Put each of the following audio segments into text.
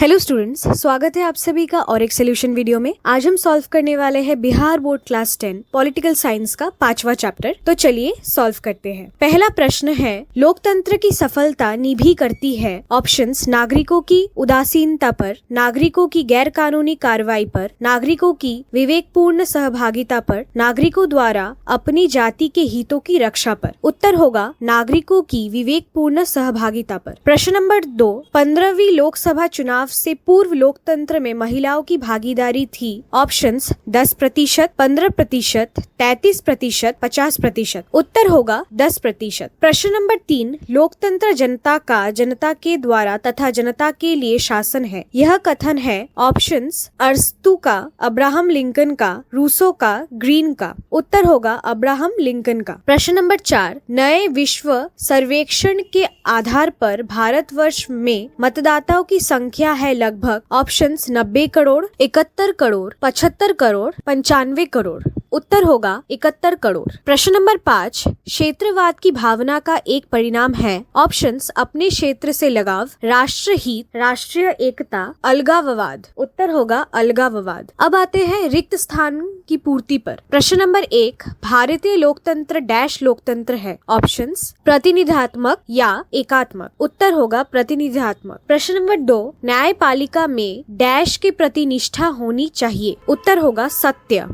Hello students, स्वागत है आप सभी का और एक सोल्यूशन वीडियो में। आज हम सॉल्व करने वाले हैं Bihar board class 10 political science का 5वां चैप्टर। तो चलिए सॉल्व करते हैं। पहला प्रश्न है, लोकतंत्र की सफलता निभी करती है ऑप्शंस नागरिकों की उदासीनता पर, नागरिकों की गैर कानूनी कार्रवाई पर, नागरिकों की विवेकपूर्ण सहभागिता पर, नागरिकों द्वारा अपनी जाति के हितों की रक्षा पर। उत्तर होगा नागरिकों की विवेकपूर्ण सहभागिता पर। प्रश्न नंबर 2, 15वीं लोकसभा चुनाव से पूर्व लोकतंत्र में महिलाओं की भागीदारी थी ऑप्शंस 10%, 15%, 33%, 50%। उत्तर होगा 10%। प्रश्न नंबर 3, लोकतंत्र जनता का, जनता के द्वारा तथा जनता के लिए शासन है। यह कथन है ऑप्शंस अरस्तु का, अब्राहम लिंकन का, रूसो का, ग्रीन का। उत्तर होगा अब्राहम लिंकन का। प्रश्न नंबर 4, नए विश्व सर्वेक्षण के आधार पर भारतवर्ष में मतदाताओं की संख्या है लगभग ऑप्शंस 90 करोड़, 71 करोड़, 75 करोड़, 95 करोड़। उत्तर होगा 71 करोड़। प्रश्न नंबर 5, क्षेत्रवाद की भावना का एक परिणाम है ऑप्शंस अपने क्षेत्र से लगाव, राष्ट्रहित, राष्ट्रीय एकता, अलगाववाद। उत्तर होगा अलगाववाद। अब आते हैं रिक्त स्थान की पूर्ति पर। प्रश्न नंबर 1, भारतीय लोकतंत्र डैश लोकतंत्र है ऑप्शंस प्रतिनिधात्मक या एकात्मक। उत्तर होगा प्रतिनिधात्मक। प्रश्न नंबर 2, न्यायपालिका में डैश के प्रति निष्ठा होनी चाहिए। उत्तर होगा सत्य।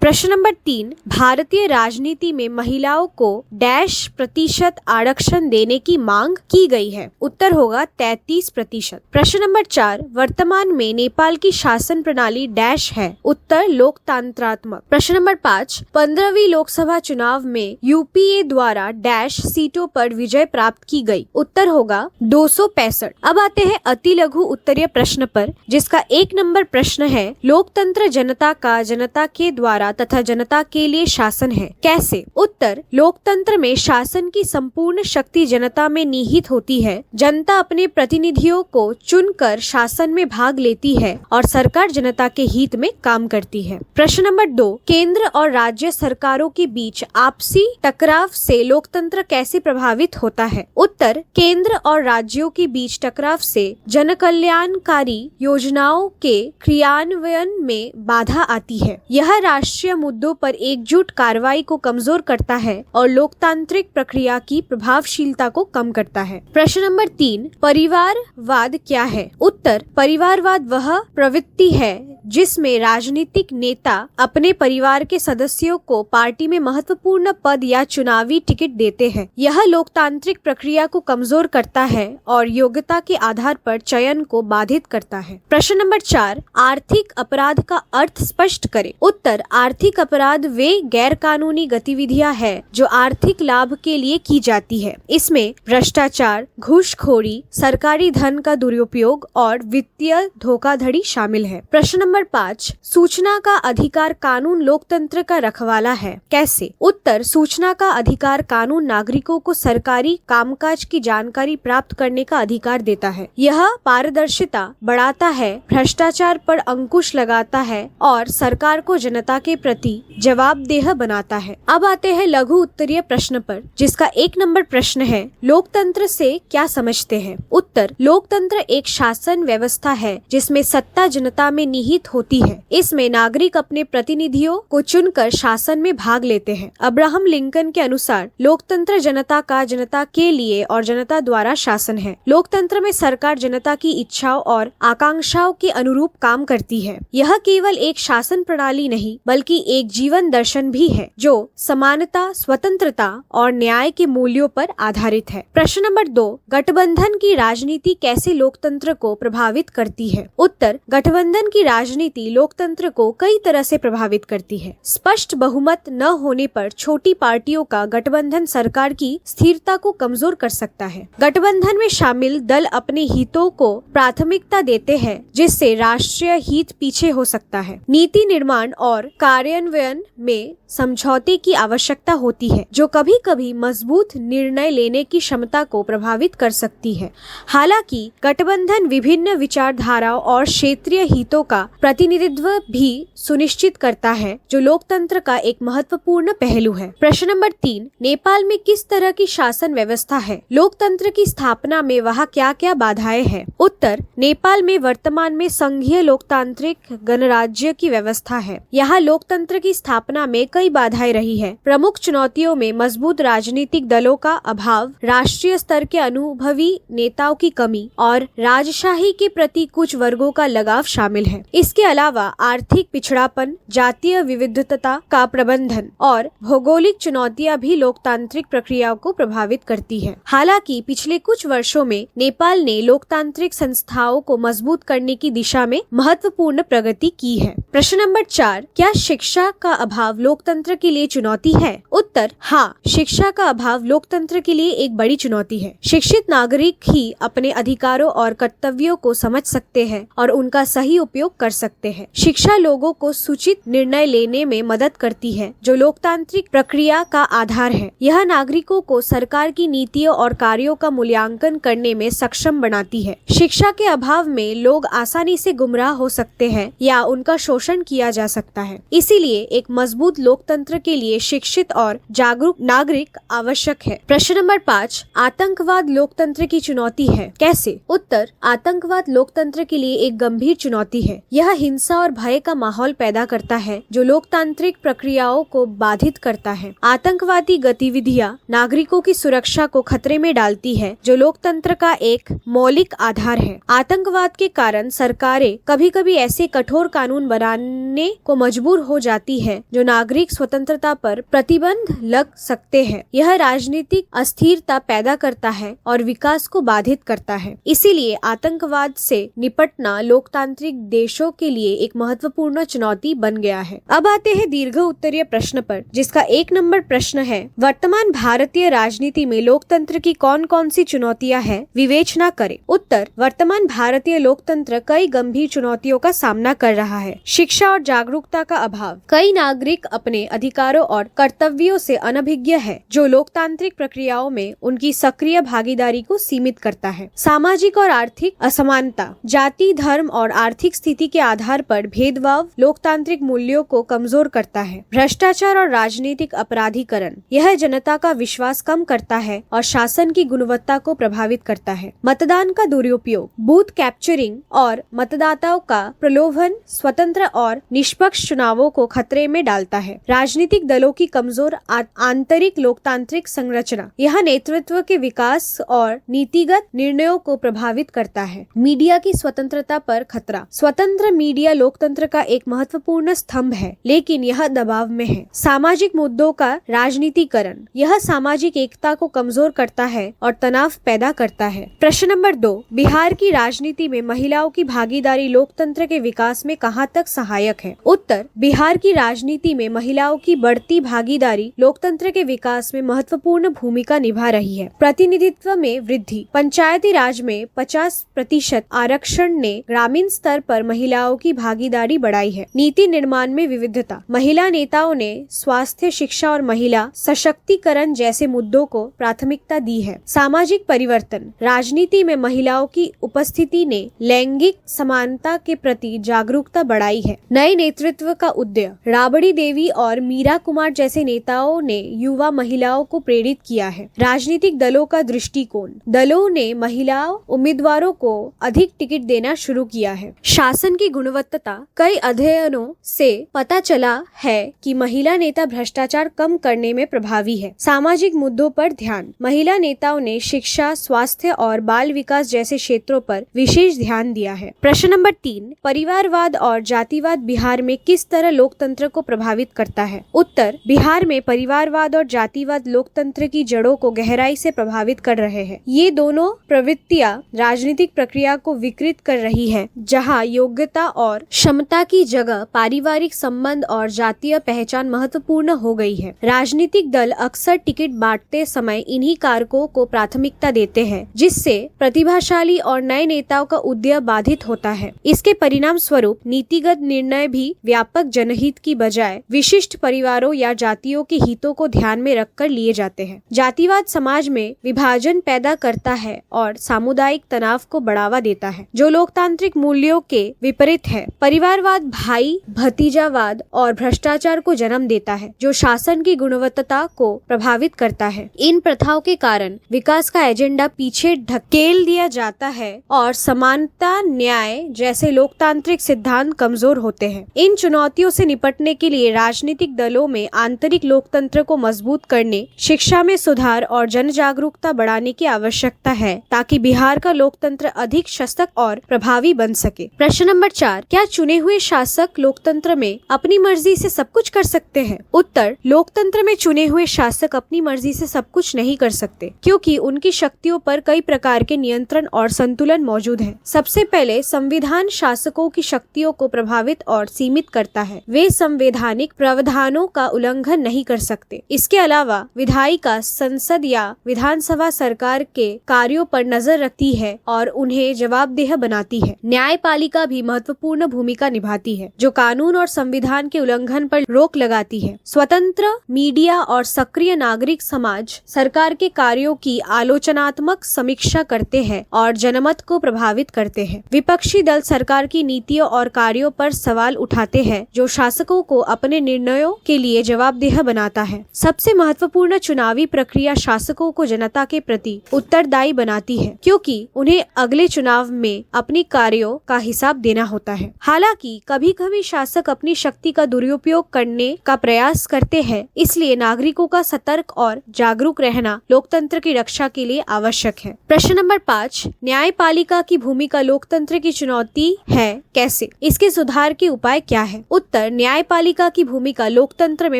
प्रश्न नंबर 3, भारतीय राजनीति में महिलाओं को डैश प्रतिशत आरक्षण देने की मांग की गई है। उत्तर होगा 33%। प्रश्न नंबर 4, वर्तमान में नेपाल की शासन प्रणाली डैश है। उत्तर लोकतंत्रात्मक। प्रश्न नंबर 5, 15वीं लोकसभा चुनाव में यूपीए द्वारा डैश सीटों पर विजय प्राप्त की गई। उत्तर होगा 265। अब आते हैं अति लघु उत्तरीय प्रश्न पर, जिसका 1 नंबर प्रश्न है, लोकतंत्र जनता का, जनता के द्वारा तथा जनता के लिए शासन है। कैसे? उत्तर, लोकतंत्र में शासन की संपूर्ण शक्ति जनता में निहित होती है। जनता अपने प्रतिनिधियों को चुनकर शासन में भाग लेती है और सरकार जनता के हित में काम करती है। प्रश्न नंबर 2, केंद्र और राज्य सरकारों के बीच आपसी टकराव से लोकतंत्र कैसे प्रभावित होता है? उत्तर, केंद्र और राज्यों के बीच टकराव से जनकल्याणकारी योजनाओं के क्रियान्वयन में बाधा आती है। यह राष्ट्रीय मुद्दों पर एकजुट कार्रवाई को कमजोर करता है और लोकतांत्रिक प्रक्रिया की प्रभावशीलता को कम करता है। प्रश्न नंबर 3, परिवारवाद क्या है? उत्तर, परिवारवाद वह प्रवृत्ति है जिसमें राजनीतिक नेता अपने परिवार के सदस्यों को पार्टी में महत्वपूर्ण पद या चुनावी टिकट देते हैं। यह लोकतांत्रिक प्रक्रिया को कमजोर करता है और योग्यता के आधार पर चयन को बाधित करता है। प्रश्न नंबर 4, आर्थिक अपराध का अर्थ स्पष्ट करें। उत्तर, आर्थिक अपराध वे गैर कानूनी गतिविधियां हैं जो आर्थिक लाभ के लिए की जाती है। इसमें भ्रष्टाचार, घूसखोरी, सरकारी धन का दुरुपयोग और वित्तीय धोखाधड़ी शामिल है। प्रश्न नंबर 5, सूचना का अधिकार कानून लोकतंत्र का रखवाला है। कैसे? उत्तर, सूचना का अधिकार कानून नागरिकों को सरकारी कामकाज की जानकारी प्राप्त करने का अधिकार देता है। यह पारदर्शिता बढ़ाता है, भ्रष्टाचार पर अंकुश लगाता है और सरकार को जनता के प्रति जवाबदेह बनाता है। अब आते हैं लघु उत्तरीय प्रश्न पर, जिसका 1 नंबर प्रश्न है, लोकतंत्र से क्या समझते हैं? उत्तर, लोकतंत्र एक शासन व्यवस्था है जिसमें सत्ता जनता में निहित होती है। इसमें नागरिक अपने प्रतिनिधियों को चुनकर शासन में भाग लेते हैं। अब्राहम लिंकन के अनुसार लोकतंत्र जनता का, जनता के लिए और जनता द्वारा शासन है। लोकतंत्र में सरकार जनता की इच्छाओं और आकांक्षाओं के अनुरूप काम करती है। यह केवल एक शासन प्रणाली नहीं बल्कि एक जीवन दर्शन भी है जो समानता, स्वतंत्रता और न्याय के मूल्यों पर आधारित है। प्रश्न नंबर 2, गठबंधन की राजनीति कैसे लोकतंत्र को प्रभावित करती है? उत्तर, गठबंधन की राजनीति लोकतंत्र को कई तरह से प्रभावित करती है। स्पष्ट बहुमत न होने पर छोटी पार्टियों का गठबंधन सरकार की स्थिरता को कमजोर कर सकता है। गठबंधन में शामिल दल अपने हितों को प्राथमिकता देते हैं, जिससे राष्ट्रीय हित पीछे हो सकता है। नीति निर्माण और कार्यान्वयन कार्यान्वयन में समझौते की आवश्यकता होती है, जो कभी कभी मजबूत निर्णय लेने की क्षमता को प्रभावित कर सकती है। हालांकि गठबंधन विभिन्न विचारधाराओं और क्षेत्रीय हितों का प्रतिनिधित्व भी सुनिश्चित करता है, जो लोकतंत्र का एक महत्वपूर्ण पहलू है। प्रश्न नंबर 3, नेपाल में किस तरह की शासन व्यवस्था है? लोकतंत्र की स्थापना में वहाँ क्या क्या बाधाएं हैं? उत्तर, नेपाल में वर्तमान में संघीय लोकतांत्रिक गणराज्य की व्यवस्था है। यहाँ लोकतंत्र की स्थापना में कई बाधाएं रही है। प्रमुख चुनौतियों में मजबूत राजनीतिक दलों का अभाव, राष्ट्रीय स्तर के अनुभवी नेताओं की कमी और राजशाही के प्रति कुछ वर्गों का लगाव शामिल है। इसके अलावा आर्थिक पिछड़ापन, जातीय विविधता का प्रबंधन और भौगोलिक चुनौतियां भी लोकतांत्रिक प्रक्रियाओं को प्रभावित करती है। हालांकि पिछले कुछ वर्षों में नेपाल ने लोकतांत्रिक संस्थाओं को मजबूत करने की दिशा में महत्वपूर्ण प्रगति की है। प्रश्न नंबर 4, क्या शिक्षा का अभाव लोकतंत्र के लिए चुनौती है? उत्तर, हाँ, शिक्षा का अभाव लोकतंत्र के लिए एक बड़ी चुनौती है। शिक्षित नागरिक ही अपने अधिकारों और कर्तव्यों को समझ सकते हैं और उनका सही उपयोग कर सकते हैं। शिक्षा लोगों को सूचित निर्णय लेने में मदद करती है, जो लोकतांत्रिक प्रक्रिया का आधार है। यह नागरिकों को सरकार की नीतियों और कार्यों का मूल्यांकन करने में सक्षम बनाती है। शिक्षा के अभाव में लोग आसानी से गुमराह हो सकते हैं या उनका शोषण किया जा सकता है। इसीलिए एक मजबूत लोकतंत्र के लिए शिक्षित और जागरूक नागरिक आवश्यक है। प्रश्न नंबर 5, आतंकवाद लोकतंत्र की चुनौती है, कैसे? उत्तर, आतंकवाद लोकतंत्र के लिए एक गंभीर चुनौती है। यह हिंसा और भय का माहौल पैदा करता है, जो लोकतांत्रिक प्रक्रियाओं को बाधित करता है। आतंकवादी गतिविधियां नागरिकों की सुरक्षा को खतरे में डालती है, जो लोकतंत्र का एक मौलिक आधार है। आतंकवाद के कारण सरकारें कभी-कभी ऐसे कठोर कानून बनाने को मजबूर हो जाती है, जो नागरिक स्वतंत्रता पर प्रतिबंध लग सकते हैं। यह राजनीतिक अस्थिरता पैदा करता है और विकास को बाधित करता है। इसीलिए आतंकवाद से निपटना लोकतांत्रिक देशों के लिए एक महत्वपूर्ण चुनौती बन गया है। अब आते हैं दीर्घ उत्तरीय प्रश्न पर, जिसका 1 नंबर प्रश्न है, वर्तमान भारतीय राजनीति में लोकतंत्र की कौन कौन सी चुनौतियां हैं, विवेचना करें। उत्तर, वर्तमान भारतीय लोकतंत्र कई गंभीर चुनौतियों का सामना कर रहा है। शिक्षा और जागरूकता का अभाव, कई नागरिक अपने अधिकारों और कर्तव्यों से अनभिज्ञ है, जो लोकतांत्रिक प्रक्रियाओं में उनकी सक्रिय भागीदारी को सीमित करता है। सामाजिक और आर्थिक असमानता, जाति, धर्म और आर्थिक स्थिति के आधार पर भेदभाव लोकतांत्रिक मूल्यों को कमजोर करता है। भ्रष्टाचार और राजनीतिक अपराधीकरण, यह जनता का विश्वास कम करता है और शासन की गुणवत्ता को प्रभावित करता है। मतदान का दुरुपयोग, बूथ कैप्चरिंग और मतदाताओं का प्रलोभन स्वतंत्र और निष्पक्ष चुनावों को खतरे में डालता है। राजनीतिक दलों की कमजोर आंतरिक लोकतांत्रिक संरचना, यह नेतृत्व के विकास और नीतिगत निर्णयों को प्रभावित करता है। मीडिया की स्वतंत्रता पर खतरा, स्वतंत्र मीडिया लोकतंत्र का एक महत्वपूर्ण स्तंभ है, लेकिन यह दबाव में है। सामाजिक मुद्दों का राजनीतिकरण, यह सामाजिक एकता को कमजोर करता है और तनाव पैदा करता है। प्रश्न नंबर 2, बिहार की राजनीति में महिलाओं की भागीदारी लोकतंत्र के विकास में कहां तक सहायक है? उत्तर, बिहार की राजनीति में महिलाओं की बढ़ती भागीदारी लोकतंत्र के विकास में महत्वपूर्ण भूमिका निभा रही है। प्रतिनिधित्व में वृद्धि, पंचायती राज में 50% आरक्षण ने ग्रामीण स्तर पर महिलाओं की भागीदारी बढ़ाई है। नीति निर्माण में विविधता, महिला नेताओं ने स्वास्थ्य, शिक्षा और महिला सशक्तिकरण जैसे मुद्दों को प्राथमिकता दी है। सामाजिक परिवर्तन, राजनीति में महिलाओं की उपस्थिति ने लैंगिक समानता के प्रति जागरूकता बढ़ाई है। नए नेतृत्व का उदय, राबड़ी देवी और मीरा कुमार जैसे नेताओं ने युवा महिलाओं को प्रेरित किया है। राजनीतिक दलों का दृष्टिकोण, दलों ने महिला उम्मीदवारों को अधिक टिकट देना शुरू किया है। शासन की गुणवत्ता, कई अध्ययनों से पता चला है कि महिला नेता भ्रष्टाचार कम करने में प्रभावी है। सामाजिक मुद्दों पर ध्यान, महिला नेताओं ने शिक्षा, स्वास्थ्य और बाल विकास जैसे क्षेत्रों पर विशेष ध्यान दिया है। प्रश्न नंबर 3, परिवारवाद और जातिवाद बिहार में किस तरह लोकतंत्र को प्रभावित करता है? उत्तर, बिहार में परिवारवाद और जातिवाद लोकतंत्र की जड़ों को गहराई से प्रभावित कर रहे हैं। ये दोनों प्रवृत्तियां राजनीतिक प्रक्रिया को विकृत कर रही है, जहां योग्यता और क्षमता की जगह पारिवारिक संबंध और जातीय पहचान महत्वपूर्ण हो गई है। राजनीतिक दल अक्सर टिकट बांटते समय इन्हीं कारकों को प्राथमिकता देते हैं, जिससे प्रतिभाशाली और नए नेताओं का उदय बाधित होता है। इसके परिणाम स्वरूप नीतिगत निर्णय भी व्यापक जनहित की बजाय विशिष्ट परिवारों या जातियों के हितों को ध्यान में रखकर लिए जाते हैं। जातिवाद समाज में विभाजन पैदा करता है और सामुदायिक तनाव को बढ़ावा देता है, जो लोकतांत्रिक मूल्यों के विपरीत है। परिवारवाद भाई भतीजावाद और भ्रष्टाचार को जन्म देता है, जो शासन की गुणवत्ता को प्रभावित करता है। इन प्रथाओं के कारण विकास का एजेंडा पीछे ढकेल दिया जाता है और समानता, न्याय जैसे लोकतांत्रिक सिद्धांत कमजोर होते हैं। इन चुनौतियों से निपटने के लिए राजनीतिक दलों में आंतरिक लोकतंत्र को मजबूत करने, शिक्षा में सुधार और जन जागरूकता बढ़ाने की आवश्यकता है, ताकि बिहार का लोकतंत्र अधिक सशक्त और प्रभावी बन सके। प्रश्न नंबर 4, क्या चुने हुए शासक लोकतंत्र में अपनी मर्जी से सब कुछ कर सकते हैं? उत्तर, लोकतंत्र में चुने हुए शासक अपनी मर्जी से सब कुछ नहीं कर सकते, क्योंकि उनकी शक्तियों पर कई प्रकार के नियंत्रण और संतुलन मौजूद है। सबसे पहले संविधान शासकों की शक्तियों को प्रभावित और सीमित करता है। वे संवैधानिक प्रावधानों का उल्लंघन नहीं कर सकते। इसके अलावा विधायिका संसद या विधानसभा सरकार के कार्यों पर नजर रखती है और उन्हें जवाबदेह बनाती है। न्यायपालिका भी महत्वपूर्ण भूमिका निभाती है, जो कानून और संविधान के उल्लंघन पर रोक लगाती है। स्वतंत्र मीडिया और सक्रिय नागरिक समाज सरकार के कार्यों की आलोचनात्मक समीक्षा करते हैं और जनमत को प्रभावित करते हैं। विपक्षी दल सरकार की नीतियों और कार्यों पर सवाल उठाते हैं, जो शासकों को अपने निर्णयों के लिए जवाबदेह बनाता है। सबसे महत्वपूर्ण चुनावी प्रक्रिया शासकों को जनता के प्रति उत्तरदायी बनाती है, क्योंकि उन्हें अगले चुनाव में अपनी कार्यों का हिसाब देना होता है। हालांकि कभी कभी शासक अपनी शक्ति का दुरुपयोग करने का प्रयास करते हैं, इसलिए नागरिकों का सतर्क और जागरूक रहना लोकतंत्र की रक्षा के लिए आवश्यक है। प्रश्न नंबर 5, न्यायपालिका की भूमिका लोकतंत्र की चुनौती है, कैसे? इसके सुधार के उपाय क्या है? उत्तर, न्यायपालिका की भूमिका लोकतंत्र में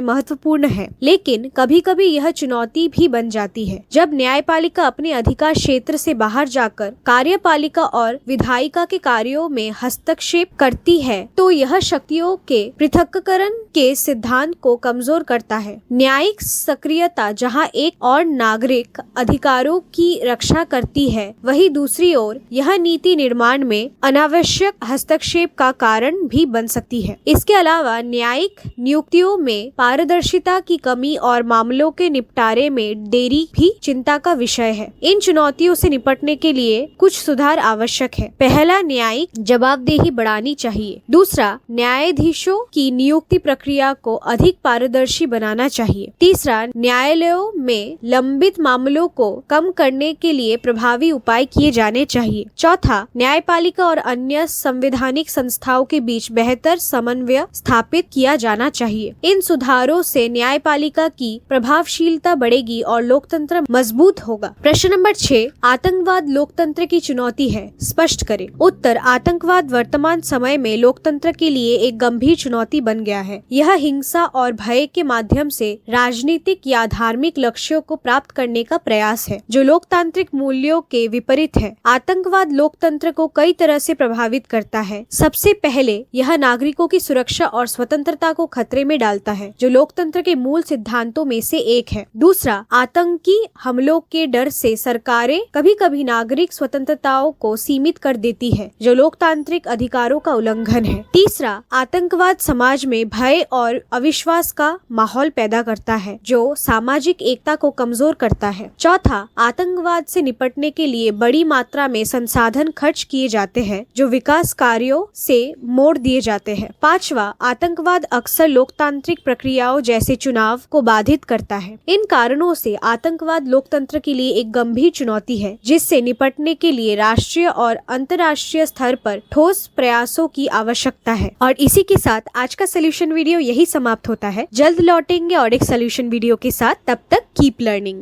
महत्वपूर्ण है, लेकिन कभी कभी यह चुनौती भी बन जाती है। जब न्यायपालिका अपने अधिकार क्षेत्र से बाहर जाकर कार्यपालिका और विधायिका के कार्यों में हस्तक्षेप करती है, तो यह शक्तियों के पृथक्करण के सिद्धांत को कमजोर करता है। न्यायिक सक्रियता जहां एक और नागरिक अधिकारों की रक्षा करती है, वहीं दूसरी ओर यह नीति निर्माण में अनावश्यक हस्तक्षेप का कारण भी बन सकती है। इसके अलावा न्यायिक नियुक्तियों में पारदर्शिता की कमी और मामलों के निपटारे में देरी भी चिंता का विषय है। इन चुनौतियों से निपटने के लिए कुछ सुधार आवश्यक है। पहला, न्यायिक जवाबदेही बढ़ानी चाहिए। दूसरा, न्यायाधीशों की नियुक्ति प्रक्रिया को अधिक पारदर्शी बनाना चाहिए। तीसरा, न्यायालयों में लंबित मामलों को कम करने के लिए प्रभावी उपाय किए जाने चाहिए। चौथा, न्यायपालिका और अन्य संवैधानिक संस्थाओं के बीच बेहतर समन्वय स्थापित किया जाना चाहिए। इन सुधारों से न्यायपालिका की प्रभावशीलता बढ़ेगी और लोकतंत्र मजबूत होगा। प्रश्न नंबर 6, आतंकवाद लोकतंत्र की चुनौती है, स्पष्ट करें। उत्तर, आतंकवाद वर्तमान समय में लोकतंत्र के लिए एक गंभीर चुनौती बन गया है। यह हिंसा और भय के माध्यम से राजनीतिक या धार्मिक लक्ष्यों को प्राप्त करने का प्रयास है, जो लोकतांत्रिक मूल्यों के विपरीत है। आतंकवाद लोकतंत्र को कई तरह से प्रभावित करता है। सबसे पहले यह नागरिकों की सुरक्षा और स्वतंत्रता को खतरे में डालता है, जो लोकतंत्र के मूल सिद्धांतों में से एक है। दूसरा, आतंकी हमलों के डर से सरकारें कभी कभी नागरिक स्वतंत्रताओं को सीमित कर देती है, जो लोकतांत्रिक अधिकारों का उल्लंघन है। तीसरा, आतंकवाद समाज में भय और अविश्वास का माहौल पैदा करता है, जो सामाजिक एकता को कमजोर करता है। चौथा, आतंकवाद से निपटने के लिए बड़ी मात्रा में संसाधन खर्च किए जाते हैं, जो विकास कार्यों से मोड़ दिए जाते हैं। पांचवा, आतंकवाद अक्सर लोकतांत्रिक प्रक्रियाओं जैसे चुनाव को बाधित करता है। इन कारणों से आतंकवाद लोकतंत्र के लिए एक गंभीर चुनौती है, जिससे निपटने के लिए राष्ट्रीय और अंतर्राष्ट्रीय स्तर पर ठोस प्रयासों की आवश्यकता है। और इसी के साथ आज का सोल्यूशन वीडियो यही समाप्त होता है। जल्द लौटेंगे और एक सोल्यूशन वीडियो के साथ। तब तक कीप लर्निंग।